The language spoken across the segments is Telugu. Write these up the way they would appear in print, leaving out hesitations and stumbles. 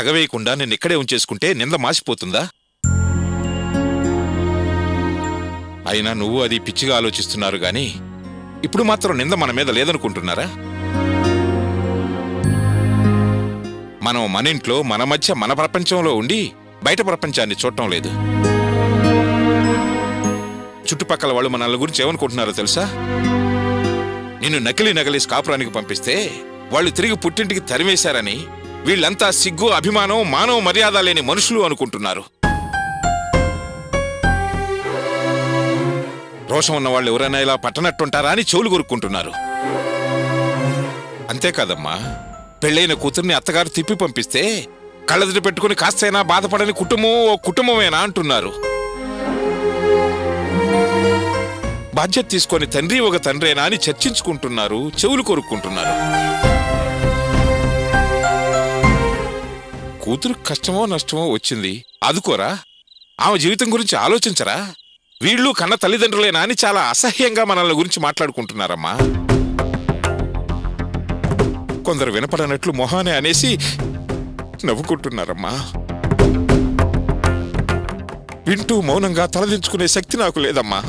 నగవేయకుండా నేను ఇక్కడే ఉంచేసుకుంటే నింద మాసిపోతుందా? అయినా నువ్వు అది పిచ్చిగా ఆలోచిస్తున్నారు గాని ఇప్పుడు మాత్రం నింద మన మీద లేదనుకుంటున్నారా? మనం మన ఇంట్లో మన మధ్య మన ప్రపంచంలో ఉండి బయట ప్రపంచాన్ని చూడటం లేదు. చుట్టుపక్కల వాళ్ళు మనల్ని గురించి ఏమనుకుంటున్నారో తెలుసా? నిన్ను నకిలీ కాపురానికి పంపిస్తే వాళ్ళు తిరిగి పుట్టింటికి తరిమేశారని వీళ్ళంతా సిగ్గు, అభిమానం, మానవ మర్యాద లేని మనుషులు అనుకుంటున్నారు. రోషం ఉన్న వాళ్ళు ఎవరైనా ఇలా పట్టనట్టుంటారా అని చెవులు కొరుక్కుంటున్నారు. అంతేకాదమ్మా, పెళ్ళైన కూతుర్ని అత్తగారు తిప్పి పంపిస్తే కళ్ళెదుట పెట్టుకుని కాస్తైనా బాధపడని కుటుంబం ఓ కుటుంబమేనా అంటున్నారు. బాధ్యత తీసుకొని తండ్రి ఒక తండ్రేనా అని చర్చించుకుంటున్నారు, చెవులు కొరుక్కుంటున్నారు. కూతురు కష్టమో నష్టమో వచ్చింది, ఆదుకోరా? ఆమె జీవితం గురించి ఆలోచించరా? వీళ్ళు కన్న తల్లిదండ్రులేనా అని చాలా అసహ్యంగా మనల్ని గురించి మాట్లాడుకుంటున్నారమ్మా. కొందరు వినపడనట్లు మొహానే అనేసి నవ్వుకుంటున్నారమ్మా. వింటూ మౌనంగా తలదించుకునే శక్తి నాకు లేదమ్మా.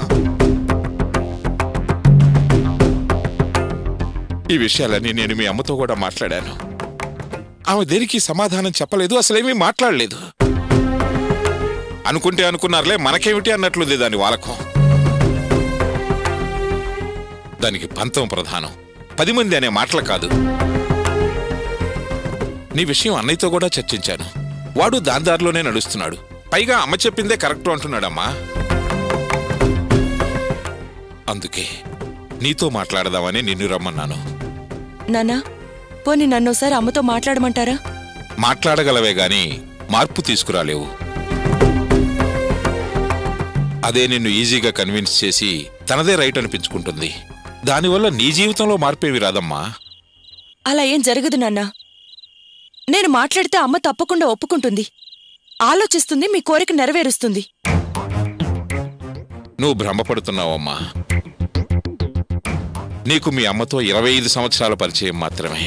ఈ విషయాలన్నీ నేను మీ అమ్మతో కూడా మాట్లాడాను. ఆమె దేనికి సమాధానం చెప్పలేదు, అసలేమీ మాట్లాడలేదు. అనుకుంటే అనుకున్నారులే, మనకేమిటి అన్నట్లుంది దాని వాలకం. దానికి పంతం ప్రధానం, 10 మంది అనే మాటలు కాదు. నీ విషయం అన్నయ్యతో కూడా చర్చించాను. వాడు దాని దారిలోనే నడుస్తున్నాడు. పైగా అమ్మ చెప్పిందే కరెక్ట్ అంటున్నాడమ్మా. అందుకే నీతో మాట్లాడదామని నిన్ను రమ్మన్నాను. నాన్నా, పోనీ నన్నోసారి అమ్మతో మాట్లాడమంటారా? మాట్లాడగలవే గాని మార్పు తీసుకురాలేవు. అదే నిన్ను ఈజీగా కన్విన్స్ చేసి తనదే రైట్ అనిపించుకుంటుంది. దానివల్ల నీ జీవితంలో మార్పేవి రాదమ్మా. అలా ఏం జరగదు నాన్నా. నేను మాట్లాడితే అమ్మ తప్పకుండా ఒప్పుకుంటుంది, ఆలోచిస్తుంది, మీ కోరిక నెరవేరుస్తుంది. నువ్వు భ్రమపడుతున్నావమ్మా. నీకు మీ అమ్మతో 25 సంవత్సరాల పరిచయం మాత్రమే,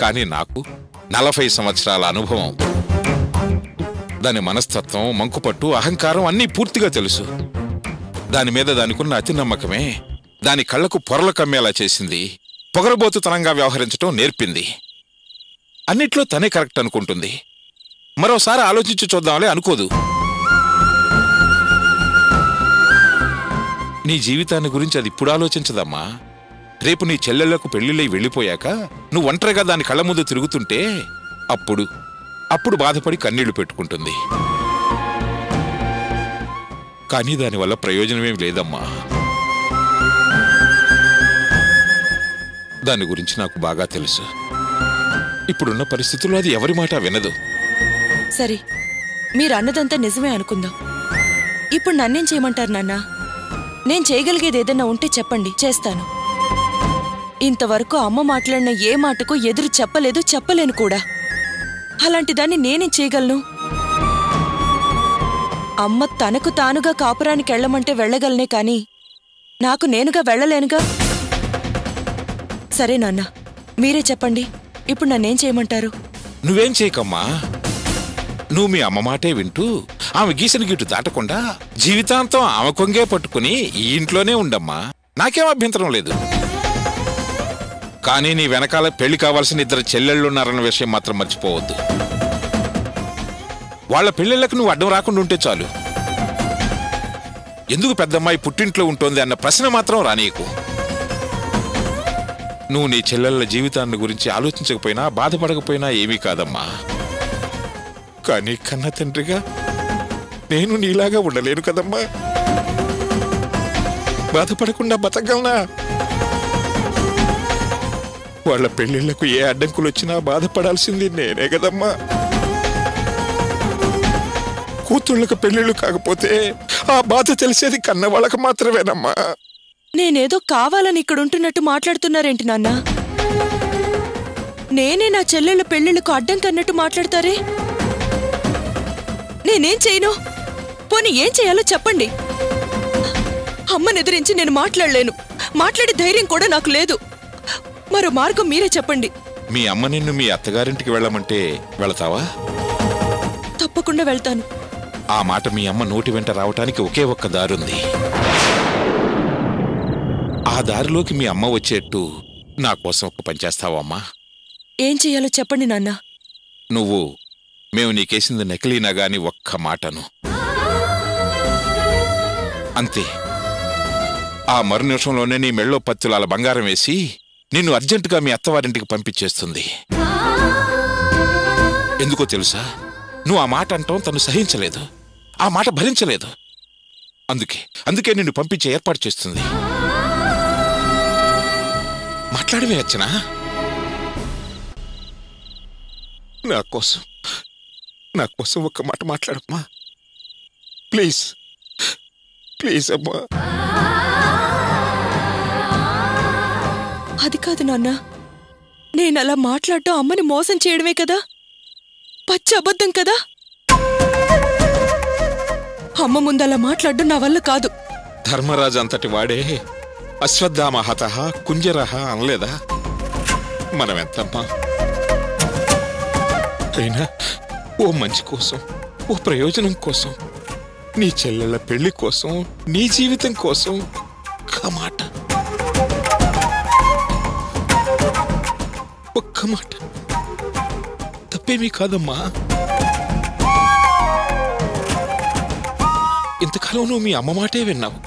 కానీ నాకు 40 సంవత్సరాల అనుభవం. దాని మనస్తత్వం, మంకుపట్టు, అహంకారం అన్నీ పూర్తిగా తెలుసు. దాని మీద దానికున్న అతి నమ్మకమే దాని కళ్లకు పొరలు కమ్మేలా చేసింది. పొగరబోతుతనంగా వ్యవహరించటం నేర్పింది. అన్నిట్లో తనే కరెక్ట్ అనుకుంటుంది. మరోసారి ఆలోచించి చూద్దాంలే అనుకోదు. నీ జీవితాన్ని గురించి అది ఇప్పుడు ఆలోచించదమ్మా. రేపు నీ చెల్లెళ్లకు పెళ్లిళ్ళై వెళ్ళిపోయాక నువ్వు ఒంటరిగా దాని కళ్ళ ముందు తిరుగుతుంటే అప్పుడు బాధపడి కన్నీళ్లు పెట్టుకుంటుంది. కానీ దానివల్ల ప్రయోజనమేం లేదమ్మా. దాని గురించి నాకు బాగా తెలుసు. ఇప్పుడున్న పరిస్థితుల్లో అది ఎవరి మాట వినదు. సరే, మీరు అన్నదంతా నిజమే అనుకుందాం. ఇప్పుడు నన్నేం చేయమంటారు నాన్నా? నేను చేయగలిగేది ఏదన్నా ఉంటే చెప్పండి, చేస్తాను. ఇంతవరకు అమ్మ మాట్లాడిన ఏ మాటకు ఎదురు చెప్పలేదు, చెప్పలేను కూడా. అలాంటి దాన్ని నేనేం చేయగలను? అమ్మ తనకు తానుగా కాపురానికి వెళ్ళమంటే వెళ్ళగలనే కాని నాకు నేనుగా వెళ్ళలేనుగా. సరే నాన్న, మీరే చెప్పండి, ఇప్పుడు నన్నేం చేయమంటారు? నువ్వేం చేయకమ్మా. నువ్వు మీ అమ్మ మాటే వింటూ ఆమె గీసిన గీటు దాటకుండా జీవితాంతం ఆమె కొంగే పట్టుకుని ఈ ఇంట్లోనే ఉండమ్మా. నాకేం అభ్యంతరం లేదు. కానీ నీ వెనకాల పెళ్లి కావాల్సిన 2 చెల్లెళ్ళున్నారన్న విషయం మాత్రం మర్చిపోవద్దు. వాళ్ళ పెళ్లిళ్లకు నువ్వు అడ్డం రాకుండా ఉంటే చాలు. ఎందుకు పెద్దమ్మాయి పుట్టింట్లో ఉంటుంది అన్న ప్రశ్న మాత్రం రానీయకు. నువ్వు నీ చెల్లెళ్ళ జీవితాన్ని గురించి ఆలోచించకపోయినా, బాధపడకపోయినా ఏమీ కాదమ్మా. కానీ కన్న తండ్రిగా నేను నీలాగా ఉండలేను కదమ్మా. బాధపడకుండా బతకగలనా? వాళ్ళ పెళ్లిళ్లకు ఏ అడ్డంకులు వచ్చినా బాధపడాల్సింది నేనే కదమ్మా. కూతుళ్ళకు పెళ్లిళ్ళు కాకపోతే ఆ బాధ తెలిసేది కన్న వాళ్ళకు మాత్రమేనమ్మా. నేనేదో కావాలని ఇక్కడుంటున్నట్టు మాట్లాడుతున్నారేంటి నాన్న? నేనే నా చెల్లెళ్ళ పెళ్లిళ్లకు అడ్డం కన్నట్టు మాట్లాడతారే? నేనేం చేయను? పోనీ ఏం చేయాలో చెప్పండి. అమ్మని ఎదిరించి నేను మాట్లాడలేను, మాట్లాడే ధైర్యం కూడా నాకు లేదు. మరో మార్గం మీరే చెప్పండి. మీ అమ్మ నిన్ను మీ అత్తగారింటికి వెళ్ళమంటే వెళతావా? తప్పకుండా వెళ్తాను. ఆ మాట మీ అమ్మ నోటి వెంట రావటానికి ఒకే ఒక్క దారుంది. ఆ దారిలోకి మీ అమ్మ వచ్చేట్టు నా కోసం ఒక పని చేస్తావా అమ్మా? ఏం చెయ్యాలో చెప్పండి నాన్న. నువ్వు మేము నీకేసింది నకిలీనా గాని ఒక్క మాటను అంతే. ఆ మరు నిమిషంలోనే నీ మెళ్ళో 10 తులాల బంగారం వేసి నిన్ను అర్జెంటుగా మీ అత్తవారింటికి పంపించేస్తుంది. ఎందుకో తెలుసా? నువ్వు ఆ మాట అంటాం తను సహించలేదు, ఆ మాట భరించలేదు. అందుకే నిన్ను పంపించే ఏర్పాటు చేస్తుంది. మాట్లాడమే అర్చనా, నా కోసం ఒక్క మాట మాట్లాడమ్మా. ప్లీజ్ అమ్మా. అది కాదు నాన్న, నేనలా మాట్లాడటం అమ్మని మోసం చేయడమే కదా, పచ్చి అబద్ధం కదా. అమ్మ ముందలా మాట్లాడడం నా వల్ల కాదు. ధర్మరాజు అంతటి వాడే అశ్వత్థామ హతః కుంజరః అనలేదా? మనమెంతమ్మా అయినా ఓ మంచి కోసం, ఓ ప్రయోజనం కోసం, నీ చెల్లెళ్ళ పెళ్లి కోసం, నీ జీవితం కోసం ఒక్క మాట తప్పేమీ కాదమ్మా. ఇంతకాలం నువ్వు మీ అమ్మ మాటే విన్నావు,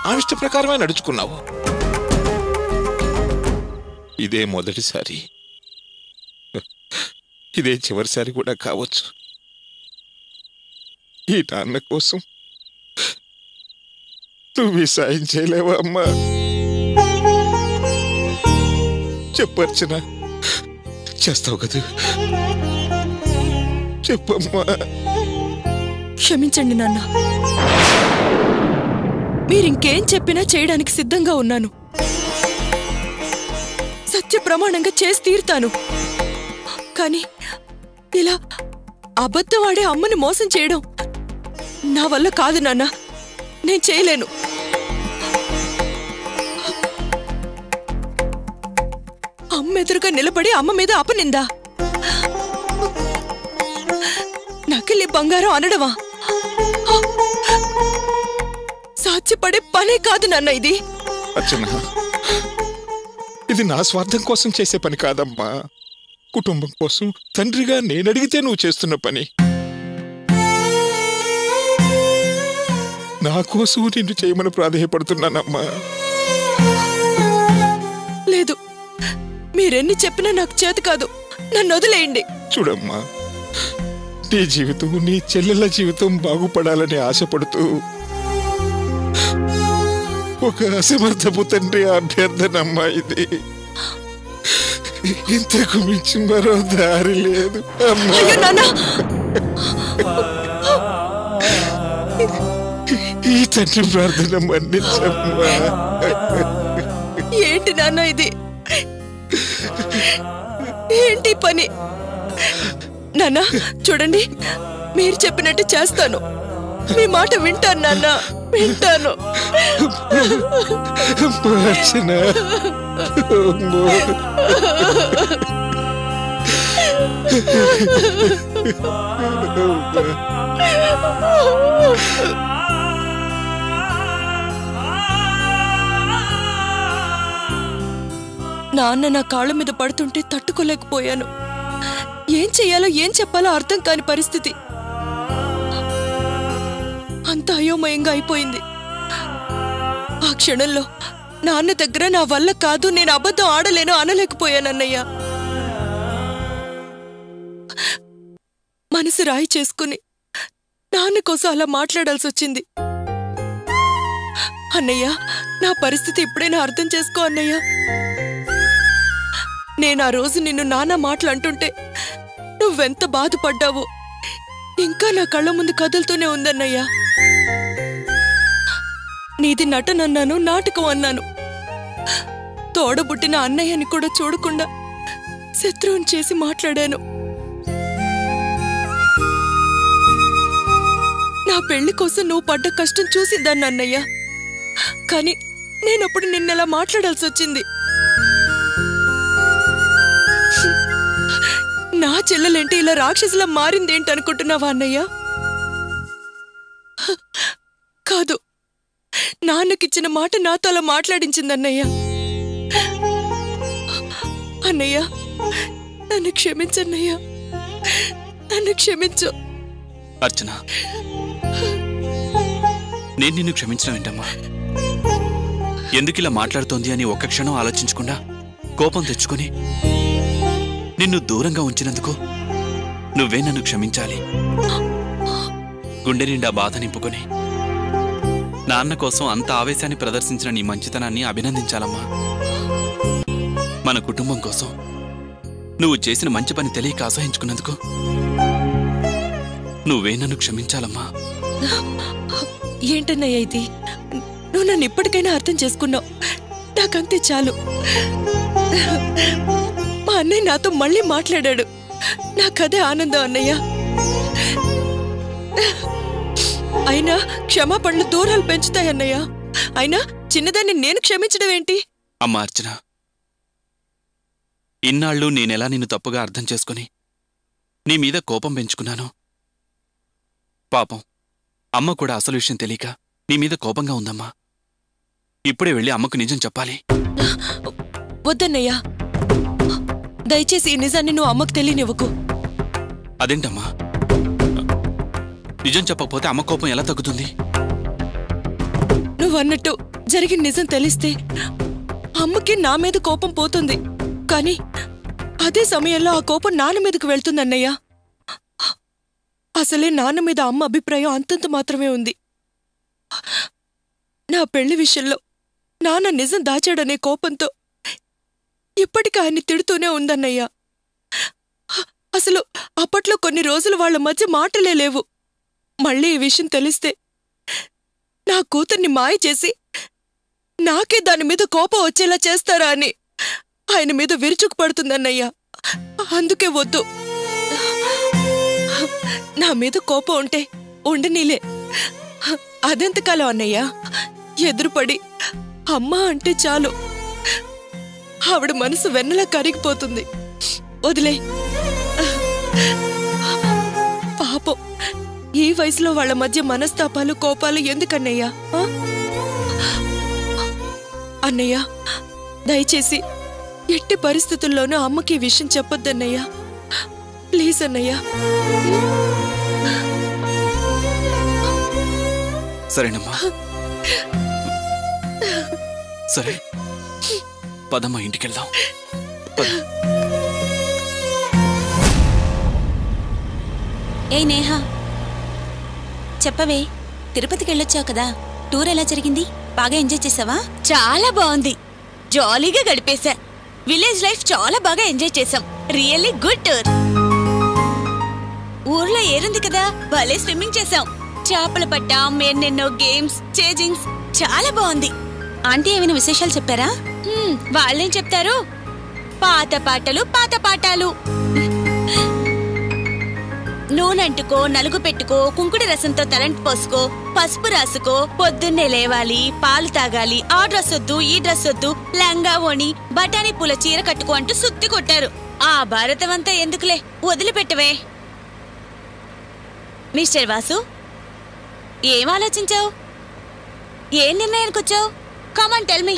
ఆమె ఇష్ట ప్రకారమే నడుచుకున్నావు. ఇదే మొదటిసారి, ఇదే చివరిసారి కూడా కావచ్చు. ఈ నాన్న కోసం నువ్వు ఈ సాయం చేయలేవా అమ్మా? చెప్పర్చనా, చేస్తావు కదా? చెప్పమ్మా. క్షమించండి నాన్న, మీరింకేం చెప్పినా చేయడానికి సిద్ధంగా ఉన్నాను. సత్య ప్రమాణంగా చేసి తీరుతాను. కానీ ఇలా అబద్ధవాడే అమ్మని మోసం చేయడం నా వల్ల కాదు నాన్న, నేను చేయలేను. అమ్మ ఎదురుగా నిలబడి అమ్మ మీద అపనిందా, నకిలీ బంగారం అనడమా? సాధ్యపడే పనే కాదు నాన్న ఇది. అర్చన, ఇది నా స్వార్థం కోసం చేసే పని కాదమ్మా. కుటుంబం కోసం తండ్రిగా నేనడిగితే నువ్వు చేస్తున్న పని. నా కోసం నిన్ను చేయమని ప్రాధేయపడుతున్నానమ్మా. లేదు, మీరెన్ని చెప్పినా నాకు చేత కాదు, నన్ను వదిలేయండి. చూడమ్మా, నీ జీవితం, నీ చెల్లెళ్ళ జీవితం బాగుపడాలని ఆశపడుతూ ఒక అసమర్థపు తండ్రి అభ్యర్థనమ్మా ఇది. ఇంతకు మించి మరో దారి లేదు అమ్మా. ఈ తండ్రి ప్రార్థన మన్నించమ్మా. ఏంటి నాన్న ఇది? ఏంటి పని? నాన్న చూడండి, మీరు చెప్పినట్టు చేస్తాను. మీ మాట వింటాను నాన్న, వింటాను. నాన్న నా కాళ్ళ మీద పడుతుంటే తట్టుకోలేకపోయాను. ఏం చెయ్యాలో ఏం చెప్పాలో అర్థం కాని పరిస్థితి. అంత అయోమయంగా అయిపోయింది. ఆ క్షణంలో నాన్న దగ్గర నా వల్ల కాదు, నేను అబద్ధం ఆడలేను అనలేకపోయానన్నయ్య. మనసు రాయి చేసుకుని నాన్న కోసం అలా మాట్లాడాల్సి వచ్చింది. అన్నయ్య, నా పరిస్థితి ఇప్పుడైనా అర్థం చేసుకో అన్నయ్య. నేను ఆ రోజు నిన్ను నాన్న మాటలు అంటుంటే నువ్వెంత బాధపడ్డావో ఇంకా నా కళ్ళ ముందు కదులుతూనే ఉందన్నయ్యా. నీది నటనన్నాను, నాటకం అన్నాను. తోడబుట్టిన అన్నయ్యని కూడా చూడకుండా శత్రువుని చేసి మాట్లాడాను. నా పెళ్లి కోసం నువ్వు పడ్డ కష్టం చూసిందాన్ని అన్నయ్య. కానీ నేనప్పుడు నిన్నెలా మాట్లాడాల్సి వచ్చింది. నా చెల్లెలేంటి ఇలా రాక్షసులా మారిందేంటనుకుంటున్నావా అన్నయ్య? కాదు, నాన్నకిచ్చిన మాట నాతో అలా మాట్లాడించిందన్నయ్య. అన్నయ్య, నన్ను క్షమించన్నయ్య, నన్ను క్షమించు. అర్చన, నేను నిన్ను క్షమించడం ఏంటమ్మా? ఎందుకు ఇలా మాట్లాడుతోంది అని ఒక్క క్షణం ఆలోచించకుండా కోపం తెచ్చుకొని నిన్ను దూరంగా ఉంచినందుకు నువ్వే నన్ను క్షమించాలి. గుండె నిండా బాధ నింపుకొని నాన్న కోసం అంత ఆవేశాన్ని ప్రదర్శించిన నీ మంచితనాన్ని అభినందించాలమ్మా. మన కుటుంబం కోసం నువ్వు చేసిన మంచి పని తెలియక అసహించుకున్నందుకు నువ్వే నన్ను క్షమించాలమ్మా. ఏంటన్నయ్య ఇది? నువ్వు నన్ను ఇప్పటికైనా అర్థం చేసుకున్నావు. నాకంతే చాలు. మా అన్నయ్య నాతో మళ్ళీ మాట్లాడాడు. నాకదే ఆనందం అన్నయ్య. అయినా క్షమాపణలు దూరాలు పెంచుతాయన్నయ్య. అయినా చిన్నదాన్ని నేను క్షమించడం ఏంటి? అమ్మా అర్చన, ఇన్నాళ్ళు నేనెలా నిన్ను తప్పుగా అర్థం చేసుకుని నీ మీద కోపం పెంచుకున్నాను. పాపం అమ్మ కూడా అసలు విషయం తెలియక నీ మీద కోపంగా ఉందమ్మా. ఇప్పుడే వెళ్ళి అమ్మకు నిజం చెప్పాలి. వద్దన్నయ్యా, దయచేసి ఈ నిజాన్ని నువ్వు అమ్మకు తెలియనివ్వకు. అదేంటమ్మా? నిజం చెప్పకపోతే అమ్మ కోపం ఎలా తగ్గుతుంది? నువ్వన్నట్టు జరిగిన నిజం తెలిస్తే అమ్మకి నా మీద కోపం పోతుంది. కానీ అదే సమయంలో ఆ కోపం నాన్న మీదకు వెళ్తుందన్నయ్య. అసలే నాన్న మీద అమ్మ అభిప్రాయం అంతంత మాత్రమే ఉంది. నా పెళ్లి విషయంలో నాన్న నిజం దాచాడనే కోపంతో ఇప్పటికీ ఆయన్ని తిడుతూనే ఉందన్నయ్య. అసలు అప్పట్లో కొన్ని రోజులు వాళ్ల మధ్య మాటలే లేవు. మళ్ళీ ఈ విషయం తెలిస్తే నా కూతుర్ని మాయ చేసి నాకే దాని మీద కోపం వచ్చేలా చేస్తారా అని ఆయన మీద విరుచుకు పడుతుందన్నయ్య. అందుకే వద్దు. నా మీద కోపం ఉంటే ఉండనీలే. అదెంతకాలం అన్నయ్య? ఎదురుపడి అమ్మా అంటే చాలు ఆవిడ మనసు వెన్నలా కరిగిపోతుంది. వదిలే. పాపం ఈ వయసులో వాళ్ళ మధ్య మనస్తాపాలు కోపాలు ఎందుకన్నయ్యా? అన్నయ్య, దయచేసి ఎట్టి పరిస్థితుల్లోనూ అమ్మకి ఈ విషయం చెప్పొద్దన్నయ్యా. ప్లీజ్ అన్నయ్యా. సరేనమ్మా, సరే పదమ్మా, ఇంటికెళ్దాం. ఏ నేహా, చెప్పవే, తిరుపతికి వెళ్ళొచ్చావు కదా, టూర్ ఎలా జరిగింది? బాగా ఎంజాయ్ చేసావా? చాలా బాగుంది, జాలీగా గడిపేశా. విలేజ్ లైఫ్ చాలా బాగా ఎంజాయ్ చేసాం. Really good tour. ఊర్లో ఏరుంది కదా, భలే స్విమ్మింగ్ చేసాం, చేపలు పట్టాం, ఎన్నెన్నో గేమ్స్, చేజింగ్స్, చాలా బాగుంది. ఆంటీ ఏమైనా విశేషాలు చెప్పారా? వాళ్ళేం చెప్తారు, పాత పాటలు పాత పాఠాలు. నూనెంటుకో, నలుగు పెట్టుకో, కుంకుడి రసంతో తలంటి పోసుకో, పసుపు రాసుకో, పొద్దున్నే లేవాలి, పాలు తాగాలి, ఆ డ్రెస్ వద్దు, ఈ డ్రెస్ వద్దు, లంగా ఓణి, బఠానీ పూల చీర కట్టుకో అంటూ సుత్తి కొట్టారు. ఆ భారతమంతా ఎందుకులే, వదిలిపెట్టవే. మిస్టర్ వాసు, ఏం ఆలోచించావు? ఏం నిర్ణయానికి వచ్చావు? Come on tell me.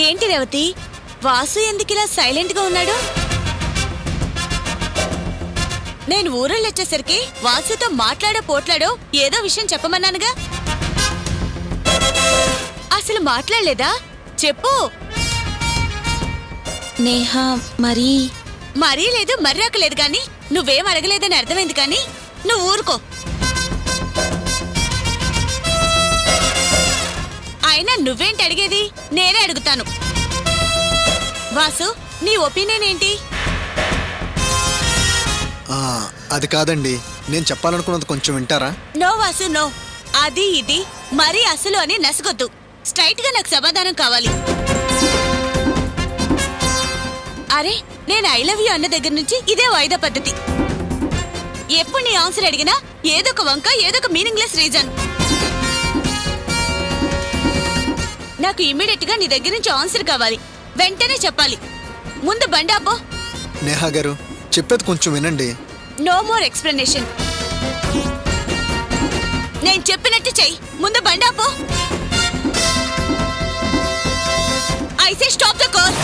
ఏంటి రేవతి, వాసు ఎందుకిలా సైలెంట్ గా ఉన్నాడు? నేను ఊరళ్ళు వచ్చేసరికి వాసుతో పోట్లాడో ఏదో విషయం చెప్పమన్నానుగా. అసలు మాట్లాడలేదా? చెప్పు. నేహా, మరీ లేదు, మర్రాకలేదు కానీ నువ్వేం అడగలేదని అర్థమైంది. కానీ నువ్వు ఊరుకో. అయినా నువ్వేంటి అడిగేది? నేనే అడుగుతాను. వాసు, నీ ఒపీనియన్ ఏంటి? అది కాదండి, నేను చెప్పాలనుకున్నది కొంచెం వింటారా? No Vasu, no. అది ఇది మరీ అసలు అని నసగొద్దు. స్ట్రైట్ గా నాకు సమాధానం కావాలి. అరే, నేను ఐ లవ్ యూ అన్న దగ్గర నుంచి ఇదే వాయిదా పద్ధతి. ఎప్పుడు నీ ఆన్సర్ అడిగినా ఏదొక వంక, ఏదొక మీనింగ్లెస్ రీజన్. నా నాకు ఇమ్మీడియట్ గా నీ దగ్గర నుంచి ఆన్సర్ కావాలి. వెంటనే చెప్పాలి. ముందు బండి ఆపో. నేహా గారు చెప్పేది కొంచెం వినండి. No more explanation. నేను చెప్పినట్టు చెయ్యి. ముందు బండి ఆపో. I say stop the car.